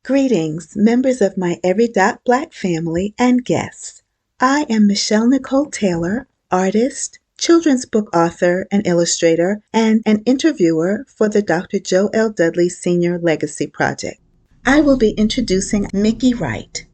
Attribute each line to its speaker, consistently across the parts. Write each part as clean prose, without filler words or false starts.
Speaker 1: Greetings, members of my Every Dot Black family and guests. I am Michelle Nicole Taylor, artist, children's book author and illustrator, and an interviewer for the Dr. Joe L. Dudley Senior Legacy Project. I will be introducing Mickey Wright.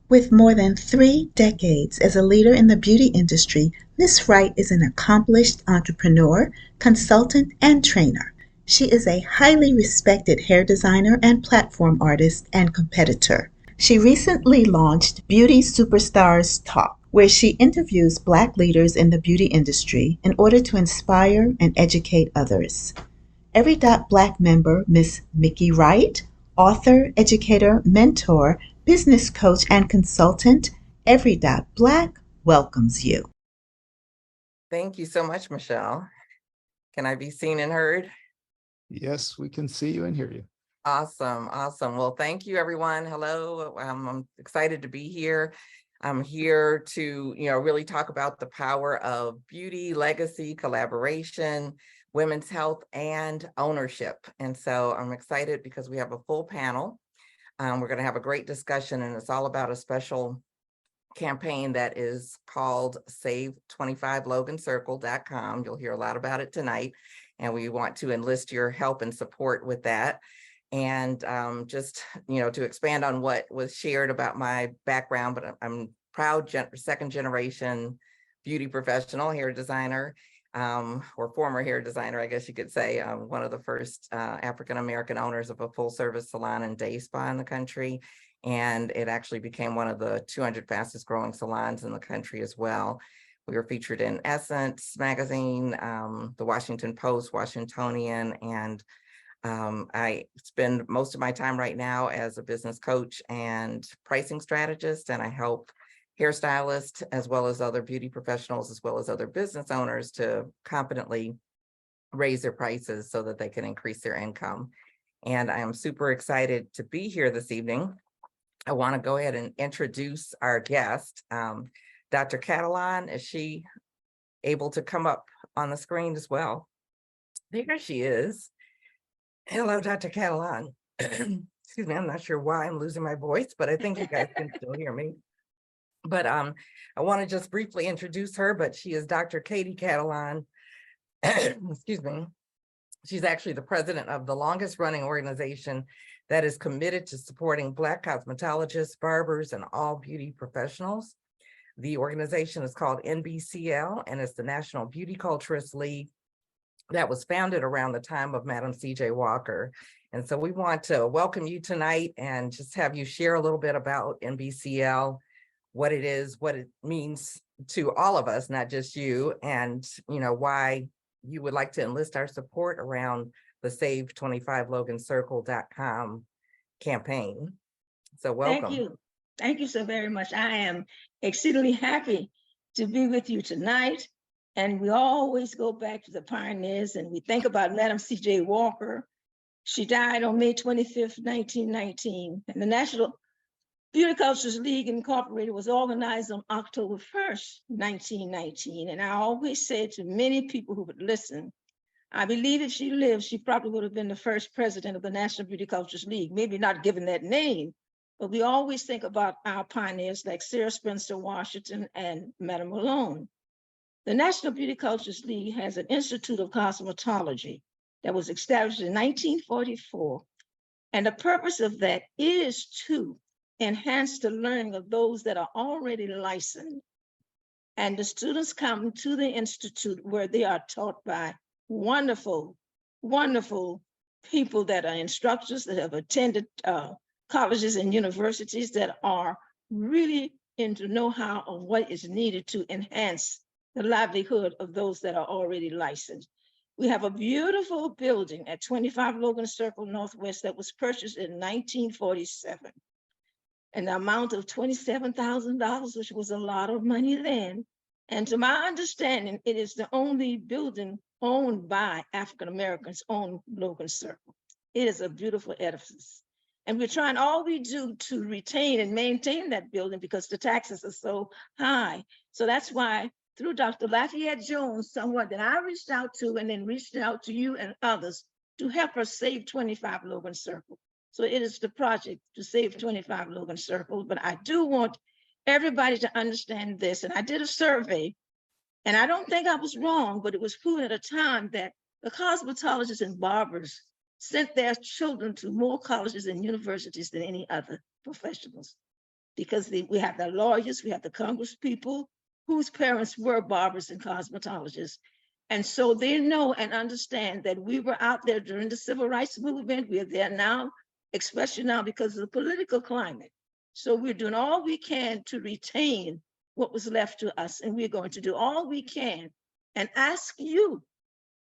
Speaker 1: With more than 3 decades as a leader in the beauty industry, Miss Wright is an accomplished entrepreneur, consultant, and trainer. She is a highly respected hair designer and platform artist and competitor. She recently launched Beauty Superstars Talk, where she interviews Black leaders in the beauty industry in order to inspire and educate others. Every Dot Black member, Miss Mickey Wright, author, educator, mentor, business coach, and consultant, Every Dot Black welcomes you.
Speaker 2: Thank you so much, Michelle. Can I be seen and heard?
Speaker 3: Yes, we can see you and hear you.
Speaker 2: Awesome. Well, thank you, everyone. Hello. I'm excited to be here. I'm here to, really talk about the power of beauty, legacy, collaboration, women's health, and ownership. And so I'm excited because we have a full panel. We're going to have a great discussion, and it's all about a special campaign that is called Save25LoganCircle.com. You'll hear a lot about it tonight, and we want to enlist your help and support with that. And just, to expand on what was shared about my background, but I'm proud second generation beauty professional, hair designer, or former hair designer, I guess you could say. One of the first African-American owners of a full service salon and day spa in the country. And it actually became one of the 200 fastest growing salons in the country as well. We were featured in Essence magazine, the Washington Post, Washingtonian, and I spend most of my time right now as a business coach and pricing strategist, and I help hairstylists as well as other beauty professionals, as well as other business owners to confidently raise their prices so that they can increase their income. And I am super excited to be here this evening. I want to go ahead and introduce our guest, Dr. Catalan. Is she able to come up on the screen as well? There she is. Hello, Dr. Catalan. Excuse me, I'm not sure why I'm losing my voice, but I think you guys can still hear me. But I want to just briefly introduce her, but she is Dr. Katie Catalan. Excuse me. She's actually the president of the longest running organization that is committed to supporting Black cosmetologists, barbers, and all beauty professionals. The organization is called NBCL, and it's the National Beauty Culturists League that was founded around the time of Madam C.J. Walker. And so we want to welcome you tonight and just have you share a little bit about NBCL, what it is, what it means to all of us, not just you, and why you would like to enlist our support around the Save25LoganCircle.com campaign. So welcome.
Speaker 4: Thank you. Thank you so very much. I am exceedingly happy to be with you tonight. And we always go back to the pioneers, and we think about Madam C.J. Walker. She died on May 25th, 1919. And the National Beauty Culturists League Incorporated was organized on October 1st, 1919. And I always say to many people who would listen, I believe if she lived, she probably would have been the first president of the National Beauty Culturists League, maybe not given that name, but we always think about our pioneers like Sarah Spencer Washington and Madam Malone. The National Beauty Culturists League has an Institute of Cosmetology that was established in 1944. And the purpose of that is to enhance the learning of those that are already licensed. And the students come to the Institute where they are taught by wonderful, wonderful people that are instructors that have attended colleges and universities that are really into know-how of what is needed to enhance the livelihood of those that are already licensed. We have a beautiful building at 25 Logan Circle Northwest that was purchased in 1947. An amount of $27,000, which was a lot of money then. And to my understanding, it is the only building owned by African Americans on Logan Circle. It is a beautiful edifice. And we're trying all we do to retain and maintain that building because the taxes are so high. So that's why through Dr. Lafayette Jones, someone that I reached out to and then reached out to you and others to help us save 25 Logan Circle. So it is the project to save 25 Logan Circle. But I do want everybody to understand this. And I did a survey, and I don't think I was wrong, but it was proven at a time that the cosmetologists and barbers sent their children to more colleges and universities than any other professionals, because we have the lawyers, we have the Congress people whose parents were barbers and cosmetologists. And so they know and understand that we were out there during the civil rights movement. We are there now, especially now because of the political climate. So we're doing all we can to retain what was left to us. And we're going to do all we can and ask you,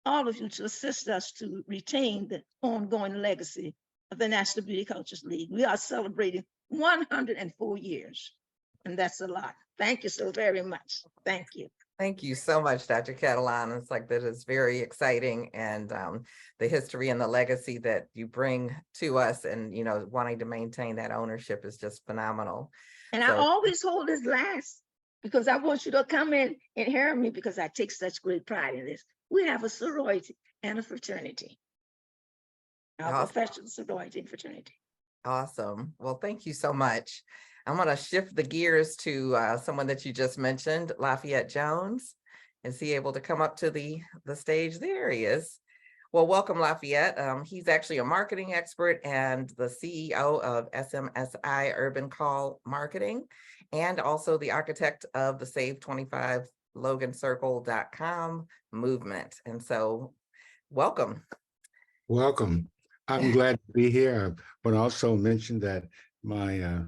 Speaker 4: all of you, to assist us to retain the ongoing legacy of the National Beauty Culturists League. We are celebrating 104 years, and that's a lot. Thank you so very much. Thank you.
Speaker 2: Thank you so much, Dr. Catalan. It's like, that is very exciting, and the history and the legacy that you bring to us, and wanting to maintain that ownership is just phenomenal.
Speaker 4: And I always hold this last because I want you to come in and hear me, because I take such great pride in this. We have a sorority and a fraternity, our professional sorority and fraternity.
Speaker 2: Awesome. Well, thank you so much. I'm going to shift the gears to someone that you just mentioned, Lafayette Jones. Is he able to come up to the stage? There he is. Well, welcome, Lafayette. He's actually a marketing expert and the CEO of SMSI Urban Call Marketing, and also the architect of the Save 25 LoganCircle.com movement. And so, welcome.
Speaker 5: Welcome. I'm glad to be here, but also mention that my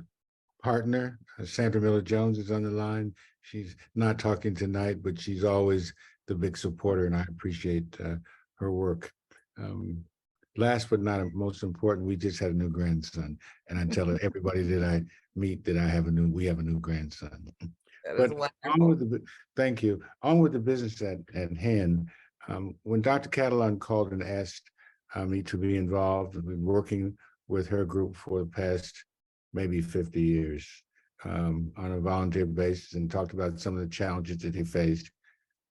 Speaker 5: partner, Sandra Miller-Jones, is on the line. She's not talking tonight, but she's always the big supporter, and I appreciate her work. Last but not most important, we just had a new grandson, and I tell everybody that I meet that we have a new grandson. But thank you. On with the business at hand. When Dr. Catalan called and asked me to be involved, I've been working with her group for the past maybe 50 years on a volunteer basis, and talked about some of the challenges that they faced.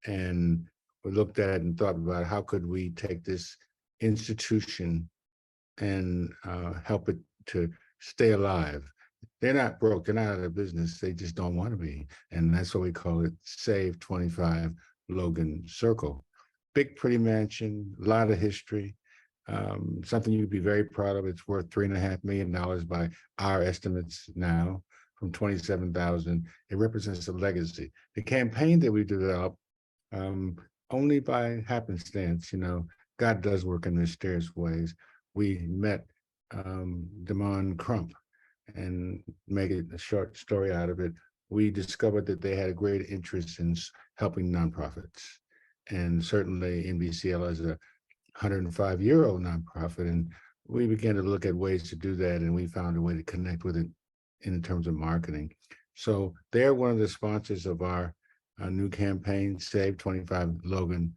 Speaker 5: And we looked at and thought about how could we take this institution and help it to stay alive. They're not broke, they're not out of business, they just don't want to be. And that's what we call it, Save 25 Logan Circle. Big, pretty mansion, a lot of history, something you'd be very proud of. It's worth $3.5 million by our estimates now, from 27,000. It represents a legacy. The campaign that we developed, only by happenstance, God does work in mysterious ways. We met Damon Crump, and make it a short story out of it. We discovered that they had a great interest in helping nonprofits. And certainly NBCL is a 105-year-old nonprofit. And we began to look at ways to do that. And we found a way to connect with it in terms of marketing. So they're one of the sponsors of our new campaign, Save 25 Logan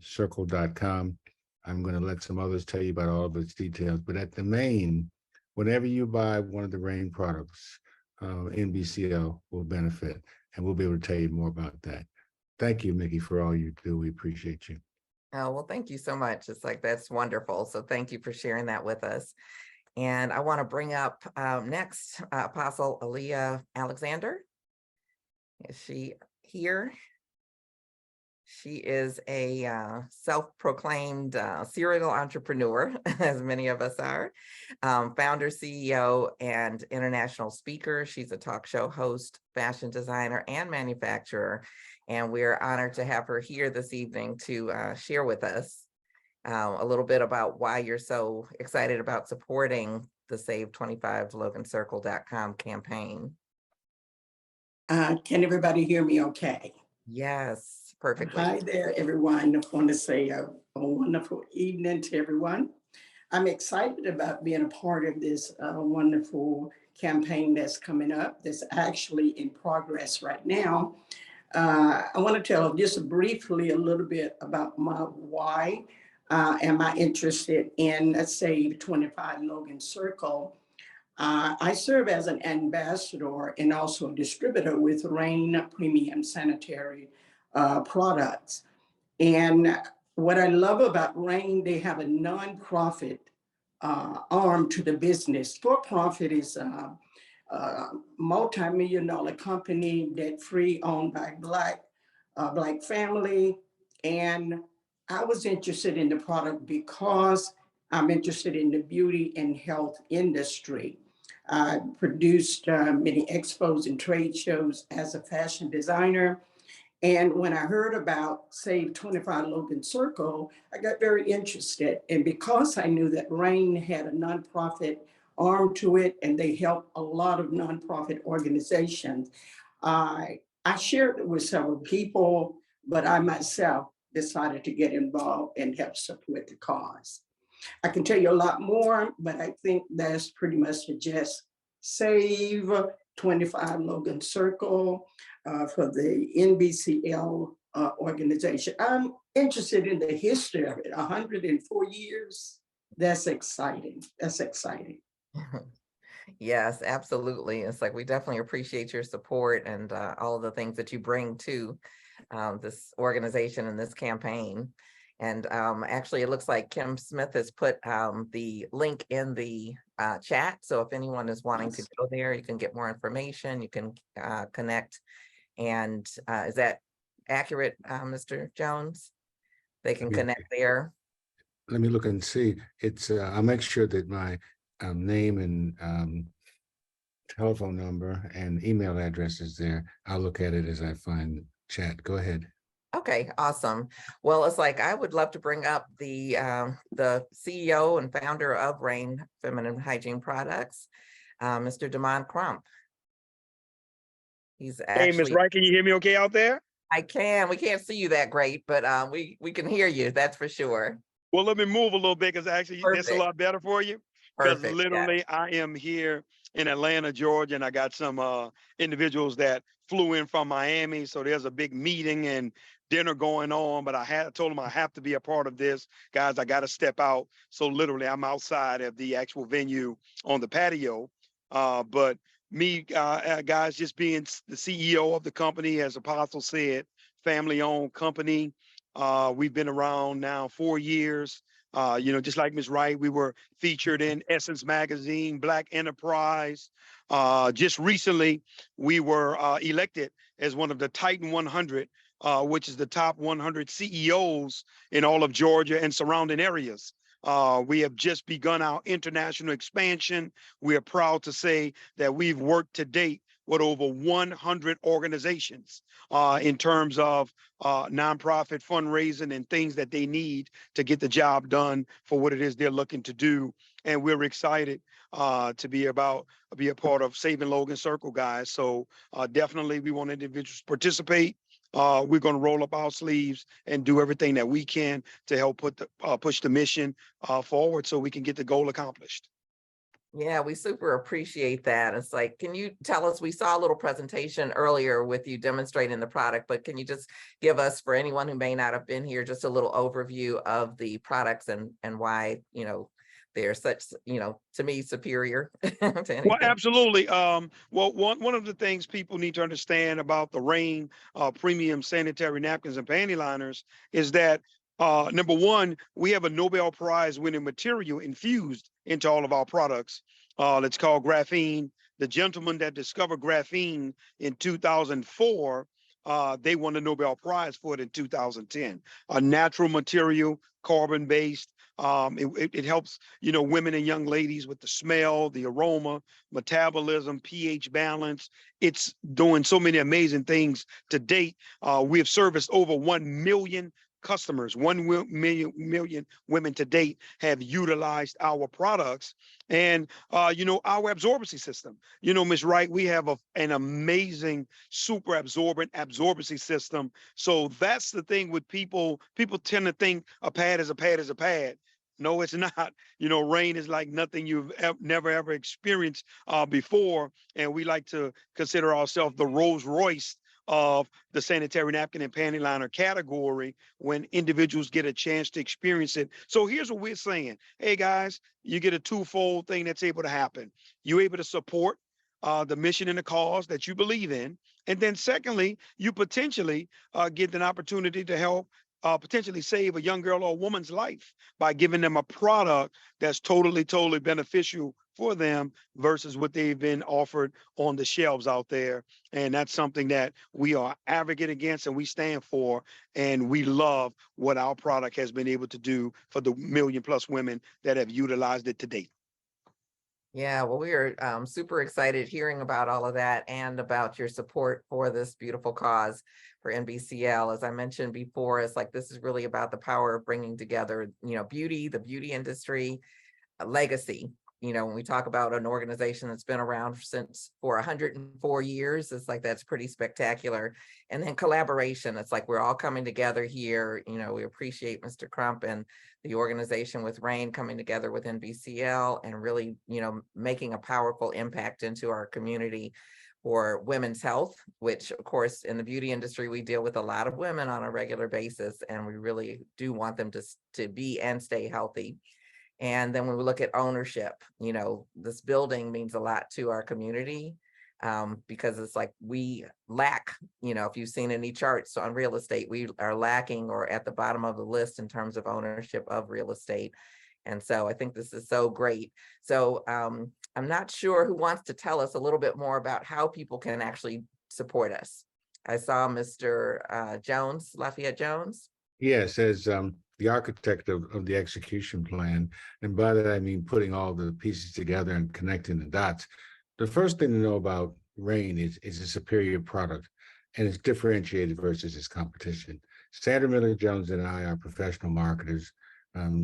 Speaker 5: Circle.com. I'm going to let some others tell you about all of its details, but at the main, whenever you buy one of the RAIN products, NBCL will benefit, and we'll be able to tell you more about that. Thank you, Mickey, for all you do. We appreciate you.
Speaker 2: Oh, well, thank you so much. It's like, that's wonderful. So thank you for sharing that with us. And I want to bring up next Apostle Aaliyah Alexander. Is she here? She is a self-proclaimed serial entrepreneur, as many of us are, founder, CEO, and international speaker. She's a talk show host, fashion designer, and manufacturer. And we're honored to have her here this evening to share with us a little bit about why you're so excited about supporting the Save 25 LoganCircle.com campaign.
Speaker 6: Can everybody hear me okay?
Speaker 2: Yes, perfectly.
Speaker 6: Hi there, everyone. I want to say a wonderful evening to everyone. I'm excited about being a part of this wonderful campaign that's coming up, that's actually in progress right now. I want to tell just briefly a little bit about my why am I interested in Save 25 Logan Circle. I serve as an ambassador and also a distributor with RAIN Premium Sanitary Products. And what I love about RAIN, they have a nonprofit arm to the business. For-profit is a multi-million-dollar company, debt-free, owned by Black family. And I was interested in the product because I'm interested in the beauty and health industry. I produced many expos and trade shows as a fashion designer. And when I heard about Save 25 Logan Circle, I got very interested. And because I knew that RAIN had a nonprofit arm to it and they help a lot of nonprofit organizations, I shared it with several people, but I myself decided to get involved and help support the cause. I can tell you a lot more, but I think that's pretty much the gist. Save 25 Logan Circle for the NBCL organization. I'm interested in the history of it. 104 years. That's exciting. That's exciting.
Speaker 2: Yes, absolutely. It's like we definitely appreciate your support and all of the things that you bring to this organization and this campaign. And actually, it looks like Kim Smith has put the link in the chat. So if anyone is wanting to go there, you can get more information, you can connect. And is that accurate, Mr. Jones? They can connect there.
Speaker 5: Let me look and see. It's I'll make sure that my name and telephone number and email address is there. I'll look at it as I find the chat. Go ahead.
Speaker 2: Okay, awesome. Well, it's like I would love to bring up the CEO and founder of RAIN Feminine Hygiene Products, Mr. Damon Crump. He's
Speaker 7: Hey, Ms.
Speaker 2: actually.
Speaker 7: Wright, can you hear me okay out there?
Speaker 2: I can. We can't see you that great, but we can hear you. That's for sure.
Speaker 7: Well, let me move a little bit because actually that's a
Speaker 2: Perfect.
Speaker 7: lot better for you. Because
Speaker 2: Perfect.
Speaker 7: literally I am here in Atlanta, Georgia, and I got some individuals that flew in from Miami. So there's a big meeting and dinner going on, but I told them I have to be a part of this. Guys, I got to step out. So literally I'm outside of the actual venue on the patio. But me, guys, just being the CEO of the company, as Apostle said, family-owned company. We've been around now 4 years. Just like Ms. Wright, we were featured in Essence Magazine, Black Enterprise. Just recently, we were elected as one of the Titan 100, which is the top 100 CEOs in all of Georgia and surrounding areas. We have just begun our international expansion. We are proud to say that we've worked to date with over 100 organizations in terms of nonprofit fundraising and things that they need to get the job done for what it is they're looking to do. And we're excited to be a part of Saving Logan Circle, guys. So definitely we want individuals to participate. We're going to roll up our sleeves and do everything that we can to help push the mission forward so we can get the goal accomplished.
Speaker 2: Yeah, we super appreciate that. It's like, can you tell us, we saw a little presentation earlier with you demonstrating the product, but can you just give us, for anyone who may not have been here, just a little overview of the products and why, they're such, to me, superior to anything?
Speaker 7: Well, absolutely. Well, one of the things people need to understand about the RAIN premium sanitary napkins and panty liners is that number one, we have a Nobel Prize winning material infused into all of our products. It's called graphene. The gentleman that discovered graphene in 2004, they won the Nobel Prize for it in 2010. A natural material, carbon-based. It helps, women and young ladies with the smell, the aroma, metabolism, pH balance. It's doing so many amazing things to date. We have serviced over 1 million customers. 1 million women to date have utilized our products. And, our absorbency system, Ms. Wright, we have an amazing super absorbent absorbency system. So that's the thing with people tend to think a pad is a pad is a pad. No, it's not. RAIN is like nothing you've never, ever experienced before. And we like to consider ourselves the Rolls Royce of the sanitary napkin and panty liner category when individuals get a chance to experience it. So here's what we're saying. Hey, guys, you get a twofold thing that's able to happen. You're able to support the mission and the cause that you believe in. And then secondly, you potentially get an opportunity to help potentially save a young girl or a woman's life by giving them a product that's totally beneficial for them versus what they've been offered on the shelves out there. And that's something that we are advocate against and we stand for. And we love what our product has been able to do for the 1 million+ women that have utilized it to date.
Speaker 2: Yeah, well, we are super excited hearing about all of that and about your support for this beautiful cause for NBCL. As I mentioned before, it's like this is really about the power of bringing together, beauty, the beauty industry, a legacy. When we talk about an organization that's been around for 104 years, it's like that's pretty spectacular. And then collaboration, it's like we're all coming together here. We appreciate Mr. Crump and the organization with RAIN coming together with NBCL and really, making a powerful impact into our community for women's health, which of course in the beauty industry, we deal with a lot of women on a regular basis, and we really do want them to be and stay healthy. And then when we look at ownership, this building means a lot to our community because it's like we lack, if you've seen any charts on real estate, we are lacking or at the bottom of the list in terms of ownership of real estate. And so I think this is so great. So I'm not sure who wants to tell us a little bit more about how people can actually support us. I saw Mr. Jones, Lafayette Jones.
Speaker 5: Yes, as the architect of the execution plan, and by that I mean putting all the pieces together and connecting the dots. The first thing to know about RAIN is a superior product, and it's differentiated versus its competition. Sandra Miller-Jones and I are professional marketers.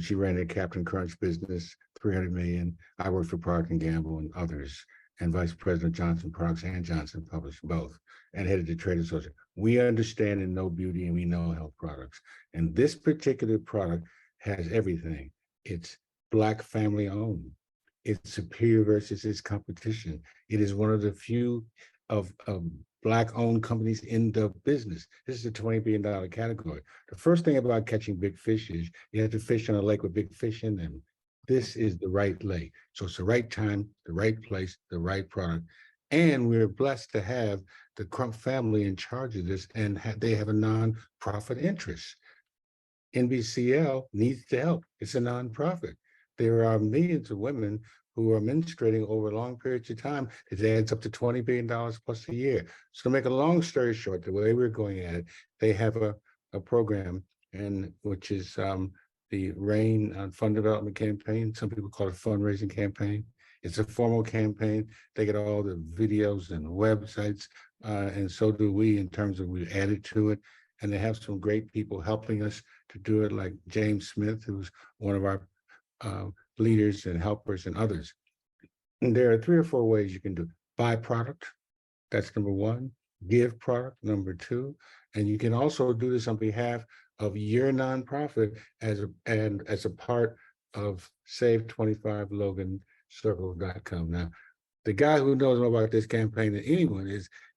Speaker 5: She ran a Captain Crunch business, 300 million. I worked for Procter & Gamble and others, and Vice President Johnson Products and Johnson published both, and headed the trade association. We understand and know beauty and we know health products. And this particular product has everything. It's Black family owned. It's superior versus its competition. It is one of the few of Black owned companies in the business. This is a $20 billion category. The first thing about catching big fish is you have to fish on a lake with big fish in them. This is the right lake. So it's the right time, the right place, the right product. And we're blessed to have the Crump family in charge of this, and they have a non-profit interest. NBCL needs to help. It's a nonprofit. There are millions of women who are menstruating over long periods of time. It adds up to $20 billion plus a year. So to make a long story short, the way we're going at it, they have a program, and which is the RAIN Fund Development Campaign. Some people call it a fundraising campaign. It's a formal campaign. They get all the videos and websites, and so do we in terms of we added to it. And they have some great people helping us to do it, like James Smith, who's one of our leaders and helpers and others. And there are 3 or 4 ways you can do it. Buy product, that's number 1. Give product, number 2. And you can also do this on behalf of your nonprofit as a part of Save 25 Logan Circle.com. Now, the guy who knows more about this campaign than anyone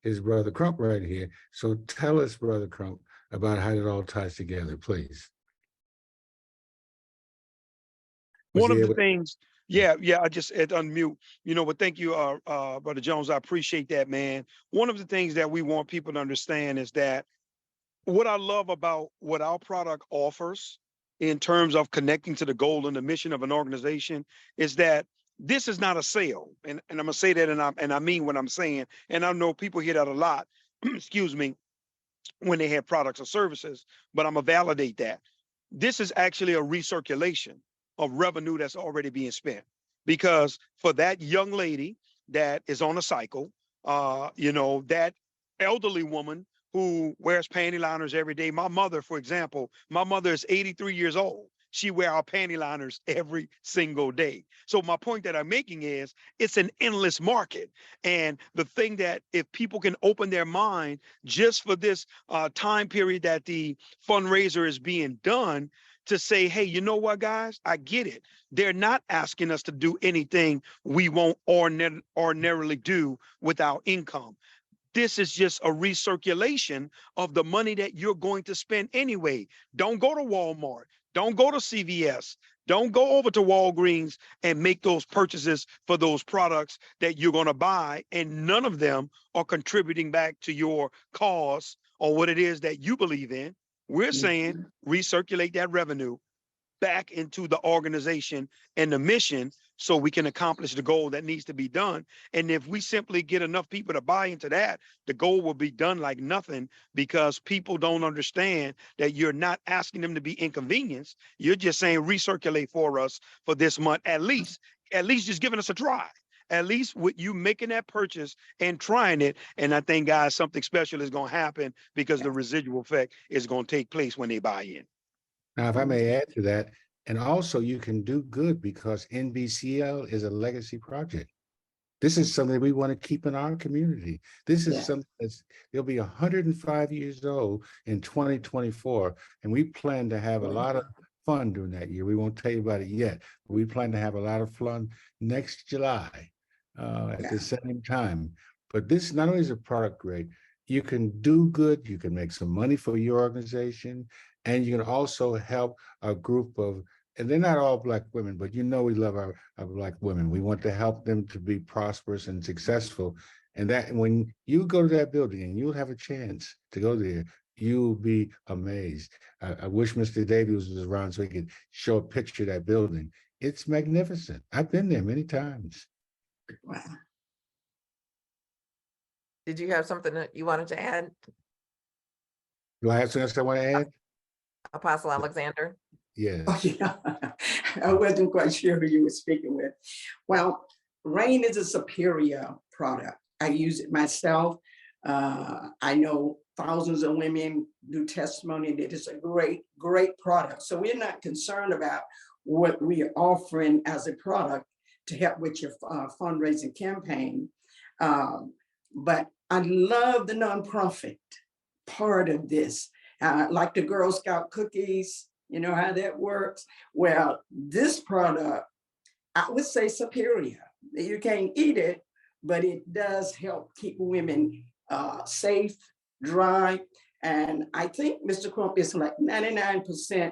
Speaker 5: is Brother Crump right here. So tell us, Brother Crump, about how it all ties together, please.
Speaker 7: One of the things, yeah, I just had to unmute, but thank you, Brother Jones. I appreciate that, man. One of the things that we want people to understand is that what I love about what our product offers in terms of connecting to the goal and the mission of an organization is that this is not a sale. And I'm gonna say that, and I mean what I'm saying. And I know people hear that a lot, excuse me, when they have products or services, but I'm gonna validate that. This is actually a recirculation of revenue that's already being spent. Because for that young lady that is on a cycle, that elderly woman who wears panty liners every day. My mother, for example, my mother is 83 years old. She wears our panty liners every single day. So my point that I'm making is it's an endless market. And the thing that if people can open their mind just for this time period that the fundraiser is being done, to say, hey, you know what, guys, I get it. They're not asking us to do anything we won't ordinarily do with our income. This is just a recirculation of the money that you're going to spend anyway. Don't go to Walmart. Don't go to CVS. Don't go over to Walgreens and make those purchases for those products that you're going to buy, and none of them are contributing back to your cause or what it is that you believe in. We're saying
Speaker 6: Mhm.
Speaker 7: recirculate that revenue back into the organization and the mission so we can accomplish the goal that needs to be done. And if we simply get enough people to buy into that, the goal will be done like nothing, because people don't understand that you're not asking them to be inconvenienced. You're just saying recirculate for us for this month, at least just giving us a try. At least with you making that purchase and trying it. And I think, guys, something special is going to happen, because the residual effect is going to take place when they buy in.
Speaker 5: Now, if I may add to that, and also you can do good because NBCL is a legacy project. This is something we want to keep in our community. This is
Speaker 6: Yeah.
Speaker 5: something that's, they'll be 105 years old in 2024, and we plan to have a lot of fun during that year. We won't tell you about it yet, but we plan to have a lot of fun next July at the same time. But this not only is a product great, you can do good, you can make some money for your organization, and you can also help a group of, and they're not all Black women, but you know we love our Black women. We want to help them to be prosperous and successful. And that when you go to that building, and you'll have a chance to go there, you'll be amazed. I wish Mr. Davies was around so he could show a picture of that building. It's magnificent. I've been there many times.
Speaker 6: Wow.
Speaker 2: Did you have something that you wanted to add,
Speaker 5: Do I have something else I want to add?
Speaker 2: Apostle Alexander?
Speaker 5: Yes.
Speaker 6: Oh, yeah. I wasn't quite sure who you were speaking with. Well, Rain is a superior product. I use it myself. I know thousands of women do testimony that it's a great, great product. So we're not concerned about what we are offering as a product to help with your fundraising campaign. But I love the nonprofit part of this, like the Girl Scout cookies. You know how that works? Well, this product, I would say superior. You can't eat it, but it does help keep women safe, dry. And I think, Mr. Crump, is like 99%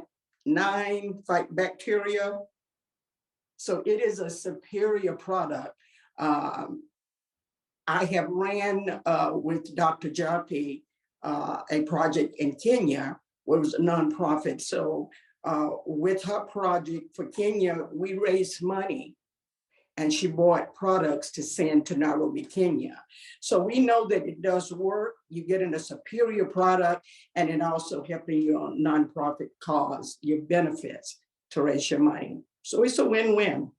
Speaker 6: fight bacteria. So it is a superior product. I have ran with Dr. Japi a project in Kenya, where it was a nonprofit. So with her project for Kenya, we raised money, and she bought products to send to Nairobi, Kenya. So we know that it does work. You get in a superior product, and it also helping your nonprofit cause, your benefits to raise your money. So it's a win-win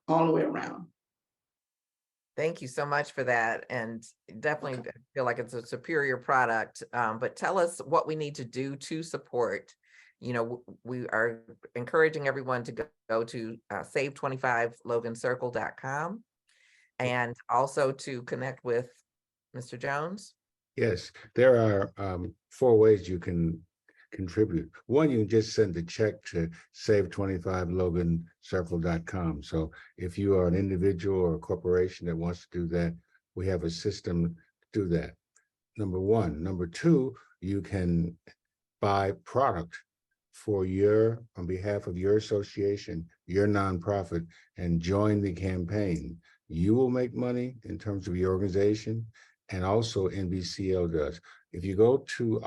Speaker 6: all the way around.
Speaker 2: Thank you so much for that. And definitely feel like it's a superior product. But tell us what we need to do to support. You know, we are encouraging everyone to go to save25logancircle.com, and also to connect with Mr. Jones.
Speaker 5: Yes, there are 4 ways you can contribute. One, you can just send a check to save25logancircle.com. So if you are an individual or a corporation that wants to do that, we have a system to do that. Number one. Number two, you can buy product for on behalf of your association, your nonprofit, and join the campaign. You will make money in terms of your organization, and also NBCL does. If you go to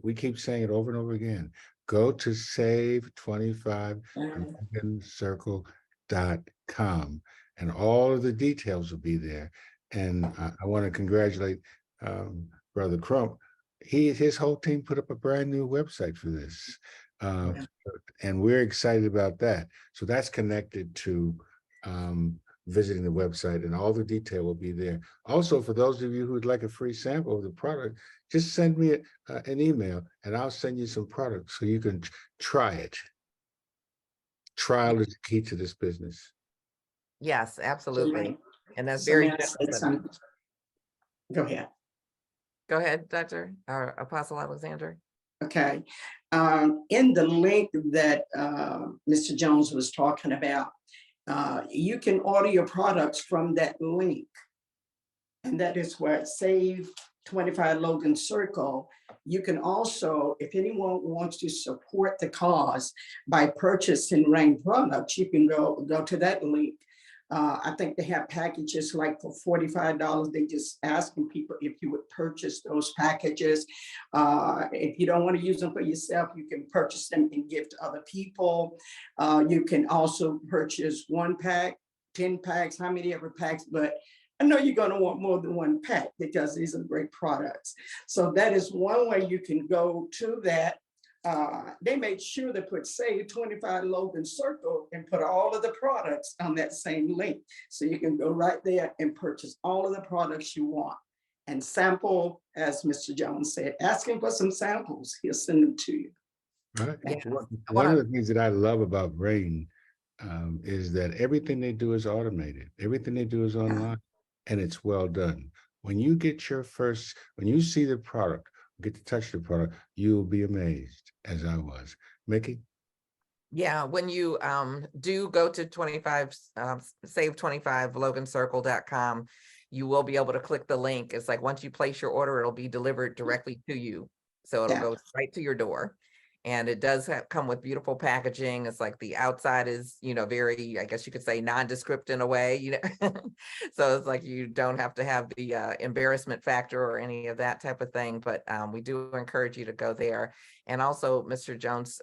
Speaker 5: we keep saying it over and over again, go to save25logancircle.com, and all of the details will be there. And I want to congratulate Brother Crump. His whole team put up a brand new website for this. And we're excited about that. So that's connected to visiting the website, and all the detail will be there. Also, for those of you who would like a free sample of the product, just send me an email, and I'll send you some products so you can try it. Trial is the key to this business.
Speaker 2: Yes, absolutely. And that's
Speaker 6: So
Speaker 2: very
Speaker 6: may I say
Speaker 2: generous.
Speaker 6: something? Go ahead.
Speaker 2: Go ahead, Dr. or Apostle Alexander.
Speaker 6: Okay. In the link that Mr. Jones was talking about, you can order your products from that link. And that is where Save 25 Logan Circle. You can also, if anyone wants to support the cause by purchasing Rain products, you can go to that link. I think they have packages like for $45. They just asking people if you would purchase those packages. If you don't want to use them for yourself, you can purchase them and give to other people. You can also purchase 1 pack, 10 packs, how many ever packs, but I know you're going to want more than 1 pack because these are great products. So that is one way you can go to that. They made sure to put Save 25 Logan Circle and put all of the products on that same link. So you can go right there and purchase all of the products you want and sample, as Mr. Jones said, ask him for some samples. He'll send them to you.
Speaker 5: Right.
Speaker 2: Yeah.
Speaker 5: One of the things that I love about Rain is that everything they do is automated. Everything they do is online, and it's well done. When you see the product, get to touch the product, you'll be amazed, as I was. Mickey?
Speaker 2: Yeah, when you do go to 25 save 25 logancircle.com, you will be able to click the link. It's like once you place your order, it'll be delivered directly to you. So it'll go right to your door. And it does come with beautiful packaging. It's like the outside is, very, I guess you could say, nondescript in a way, So it's like you don't have to have the embarrassment factor or any of that type of thing. But we do encourage you to go there. And also, Mr. Jones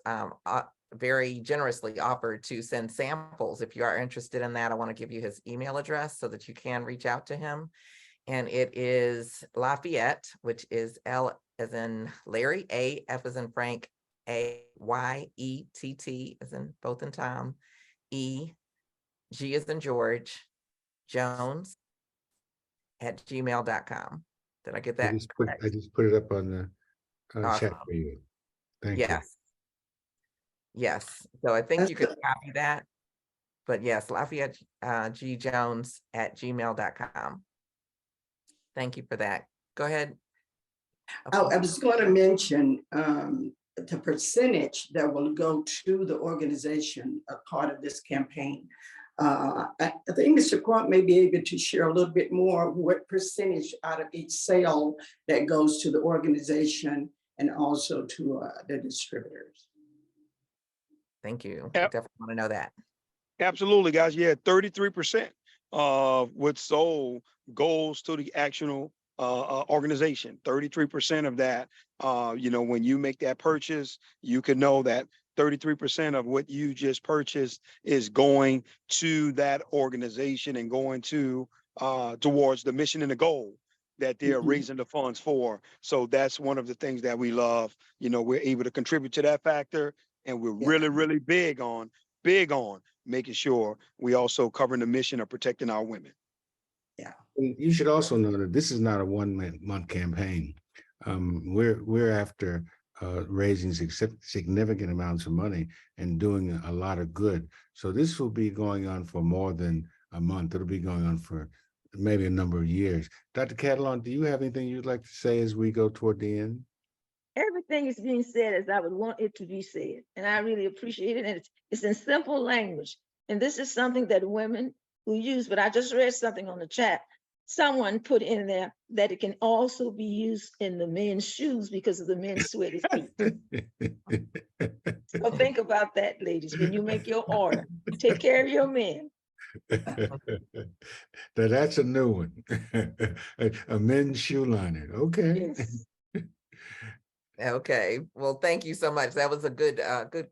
Speaker 2: very generously offered to send samples. If you are interested in that, I want to give you his email address so that you can reach out to him. And it is Lafayette, which is L as in Larry, A, F as in Frank, AYETT as in both in Tom, E, G as in George, Jones @gmail.com. Did I get that correct?
Speaker 5: I just put it up on the
Speaker 2: Awesome.
Speaker 5: chat for you. Thank you.
Speaker 2: Yes. So I think you could copy that. But yes, Lafayette G Jones @gmail.com. Thank you for that. Go ahead.
Speaker 6: I was going to mention the percentage that will go to the organization, a part of this campaign. I think Mr. Crump may be able to share a little bit more what percentage out of each sale that goes to the organization and also to the distributors.
Speaker 2: Thank you.
Speaker 7: Yep.
Speaker 2: Definitely want to know that.
Speaker 7: Absolutely, guys. Yeah, 33% of what's sold goes to the actual organization. 33% of that, when you make that purchase, you can know that 33% of what you just purchased is going to that organization and going to towards the mission and the goal that they're raising the funds for. So that's one of the things that we love. We're able to contribute to that factor, and we're really, really big on making sure we also covering the mission of protecting our women.
Speaker 6: Yeah.
Speaker 5: You should also know that this is not a one-month campaign. We're after raising significant amounts of money and doing a lot of good. So this will be going on for more than a month. It'll be going on for maybe a number of years. Dr. Catalon, do you have anything you'd like to say as we go toward the end?
Speaker 4: Everything is being said as I would want it to be said. And I really appreciate it. And it's in simple language. And this is something that women who use, but I just read something on the chat. Someone put in there that it can also be used in the men's shoes because of the men's sweaty feet. So think about that, ladies, when you make your order. Take care of your men.
Speaker 5: That's a new one. A men's shoe liner. Okay.
Speaker 4: Yes.
Speaker 2: Okay. Well, thank you so much. That was a good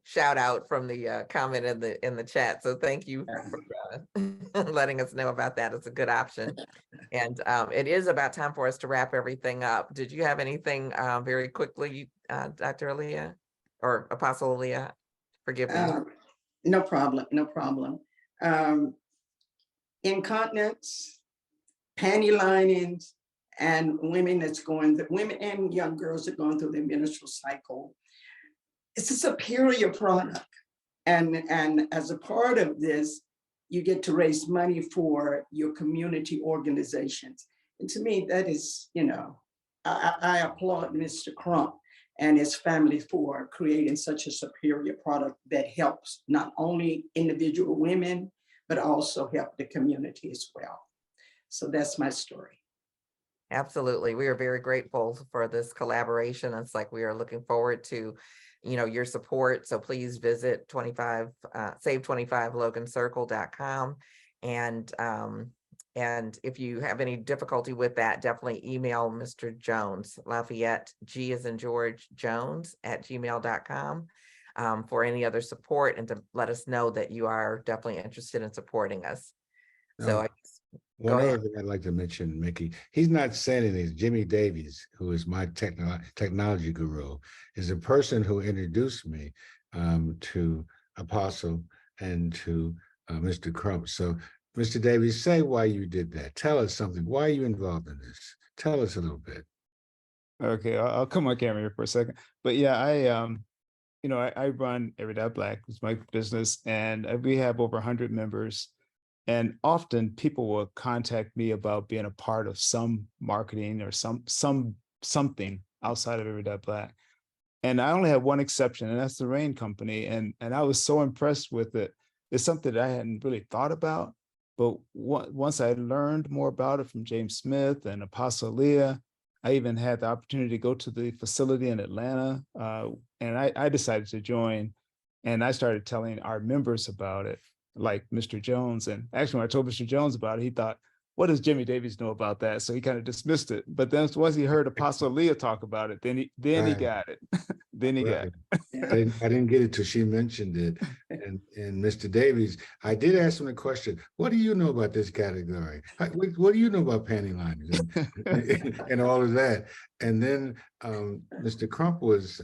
Speaker 2: shout out from the comment in the chat. So thank you for letting us know about that. It's a good option. And it is about time for us to wrap everything up. Did you have anything very quickly, Dr. Aaliyah or Apostle Aaliyah? Forgive me.
Speaker 6: No problem. No problem. Incontinence, panty linings, and women and young girls that are going through their menstrual cycle. It's a superior product. And as a part of this, you get to raise money for your community organizations. And to me, that is, I applaud Mr. Crump and his family for creating such a superior product that helps not only individual women, but also help the community as well. So that's my story.
Speaker 2: Absolutely. We are very grateful for this collaboration. It's like we are looking forward to, your support. So please visit save 25logancircle.com And if you have any difficulty with that, definitely email Mr. Jones, Lafayette, G as in George, Jones @gmail.com for any other support, and to let us know that you are definitely interested in supporting us. So
Speaker 5: Now,
Speaker 2: go
Speaker 5: one other
Speaker 2: ahead.
Speaker 5: thing I'd like to mention, Mickey, he's not saying anything. Jimmy Davies, who is my technology guru, is a person who introduced me to Apostle and to Mr. Crump. So, Mr. Davies, say why you did that. Tell us something. Why are you involved in this? Tell us a little bit.
Speaker 3: Okay, I'll come on camera here for a second. But yeah, I run Every Dot Black. It's my business, and we have over 100 members. And often people will contact me about being a part of some marketing or something outside of Every Dot Black. And I only have one exception, and that's the Rain Company. And I was so impressed with it. It's something that I hadn't really thought about. But once I learned more about it from James Smith and Apostle Leah, I even had the opportunity to go to the facility in Atlanta, and I decided to join. And I started telling our members about it, like Mr. Jones. And actually, when I told Mr. Jones about it, he thought, what does Jimmy Davies know about that? So he kind of dismissed it. But then once he heard Apostle Leah talk about it, then he
Speaker 5: Right.
Speaker 3: got it. Then he got
Speaker 5: Right.
Speaker 3: it.
Speaker 5: I didn't get it till she mentioned it. And Mr. Davies, I did ask him the question, what do you know about this category? What do you know about panty liners and all of that? And then Mr. Crump was,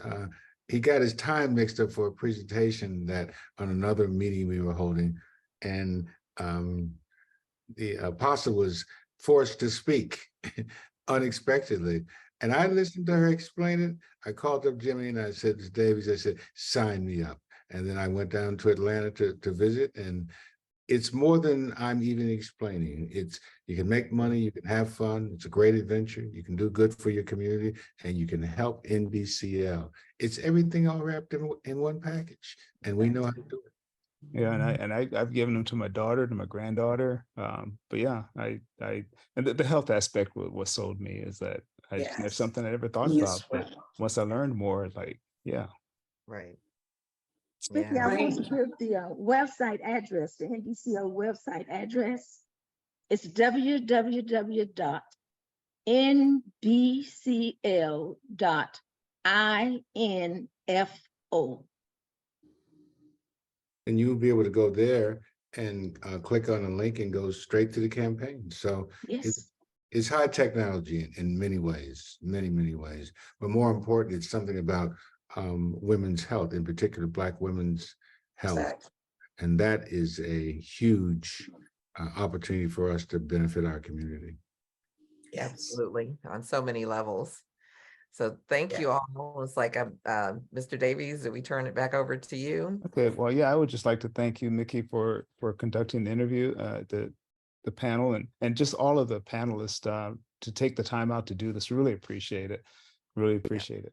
Speaker 5: he got his time mixed up for a presentation that on another meeting we were holding. And the apostle was forced to speak unexpectedly. And I listened to her explain it. I called up Jimmy and I said to Davies, I said, sign me up. And then I went down to Atlanta to visit. And it's more than I'm even explaining. You can make money, you can have fun. It's a great adventure. You can do good for your community, and you can help NBCL. It's everything all wrapped in one package, and we know how to do it.
Speaker 3: Yeah, and I've given them to my daughter, to my granddaughter. But yeah, and the health aspect what sold me is that there's
Speaker 6: Yes.
Speaker 3: something I never thought
Speaker 6: Yes,
Speaker 3: about. But
Speaker 6: well.
Speaker 3: once I learned more, like, yeah.
Speaker 2: Right.
Speaker 4: Mickey,
Speaker 2: Yeah.
Speaker 4: I want to give the website address, the NBCL website address. It's www.nbcl.info.
Speaker 5: And you'll be able to go there and click on a link and go straight to the campaign. So
Speaker 4: Yes.
Speaker 5: it's high technology in many ways, many ways. But more important, it's something about women's health, in particular, Black women's health.
Speaker 6: Exactly.
Speaker 5: And that is a huge opportunity for us to benefit our community.
Speaker 6: Yes.
Speaker 2: Absolutely, on so many levels. So thank you all. It's like Mr. Davies, do we turn it back over to you?
Speaker 3: Okay, well, yeah, I would just like to thank you, Mickey, for conducting the interview, the panel, and just all of the panelists to take the time out to do this. Really appreciate it. Really appreciate it.